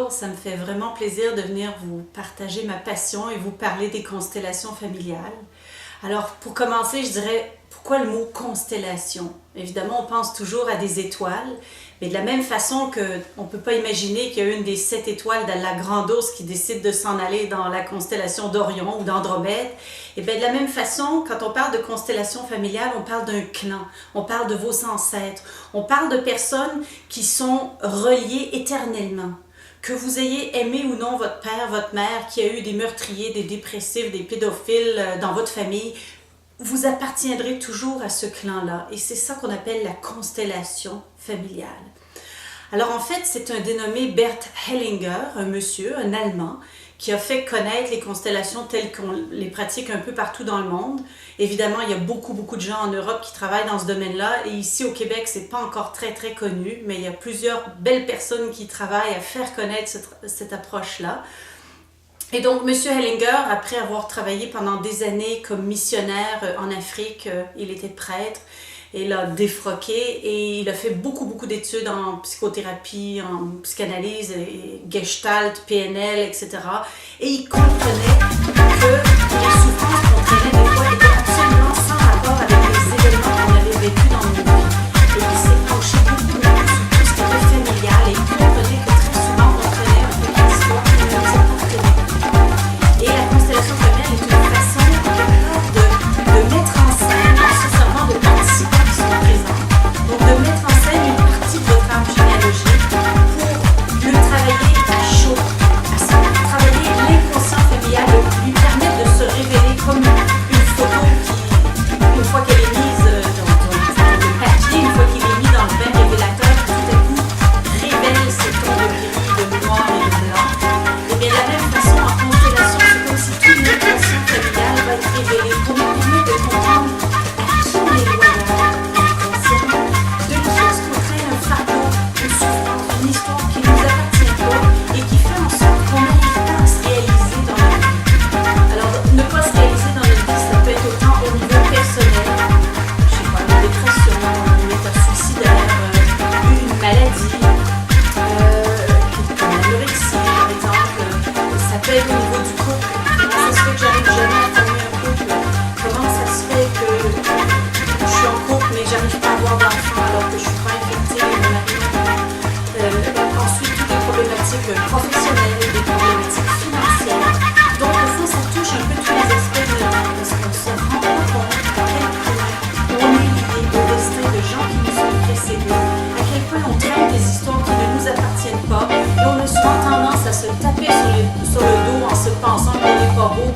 bonjour, ça me fait vraiment plaisir de venir vous partager ma passion et vous parler des constellations familiales. Alors pour commencer, je dirais pourquoi le mot constellation? Évidemment, on pense toujours à des étoiles, mais de la même façon qu'on ne peut pas imaginer qu'il y a une des 7 étoiles de la Grande Ourse qui décide de s'en aller dans la constellation d'Orion ou d'Andromède, et bien de la même façon, quand on parle de constellation familiale, on parle d'un clan, on parle de vos ancêtres, on parle de personnes qui sont reliées éternellement. Que vous ayez aimé ou non votre père, votre mère, qui a eu des meurtriers, des dépressifs, des pédophiles dans votre famille, vous appartiendrez toujours à ce clan-là. Et c'est ça qu'on appelle la constellation familiale. Alors en fait, c'est un dénommé Bert Hellinger, un monsieur, un Allemand, qui a fait connaître les constellations telles qu'on les pratique un peu partout dans le monde. Évidemment, il y a beaucoup de gens en Europe qui travaillent dans ce domaine-là. Et ici au Québec, c'est pas encore très connu, mais il y a plusieurs belles personnes qui travaillent à faire connaître cette approche-là. Et donc, M. Hellinger, après avoir travaillé pendant des années comme missionnaire en Afrique, il était prêtre, et il a défroqué et il a fait beaucoup d'études en psychothérapie, en psychanalyse, et Gestalt, PNL, etc. Et il comprenait que les souffrances qu'on traînait des fois étaient absolument sans rapport avec les événements qu'on avait vécus dans nos vies. Et il s'est penché beaucoup sur tout ce qui était familial et il comprenait que très souvent on traînait un peu d'histoire qui ne nous appartenait pas. Et la constellation familiale est une façon de mettre en scène, non seulement de participants qui sont présents, donc de mettre en scène une partie de votre arbre généalogique pour le travailler à chaud, travailler l'inconscient familial, lui permettre de se révéler comme une photo qui, une fois qu'elle est mise dans le papier, une fois qu'il est mis dans le verre révélateur, tout à coup révèle ses tons de gris, de noir et de blanc. Et bien de la même façon, en constellation, c'est comme si tout l'inconscient familial va être révélé pour nous permettre de comprendre à qui on est loyal inconsciemment, de qui est-ce qu'on traîne un fardeau, une souffrance, une histoire qui ne nous appartient pas et qui fait en sorte qu'on n'arrive pas à se réaliser dans notre vie. Alors, ne pas se réaliser dans notre vie, ça peut être autant au niveau personnel, je sais pas, une dépression, une état suicidaire, une maladie, comme l'anorexie par exemple, ça peut être au niveau du couple. Comment ça se fait que j'arrive jamais à former un couple? Comment ça se fait que je suis en couple mais j'arrive pas à avoir d'enfant alors que je suis pas infertile et mon mari non plus? Ensuite, toutes les problématiques professionnelles, des problématiques financières. Donc au fond, ça touche un peu tous les aspects de notre vie parce qu'on se rend pas compte à quel point on est lié au destin de gens qui nous ont précédés, à quel point on traîne des histoires qui ne nous appartiennent pas et on a souvent tendance à se taper sur le dos en se pensant qu'on n'est pas beau,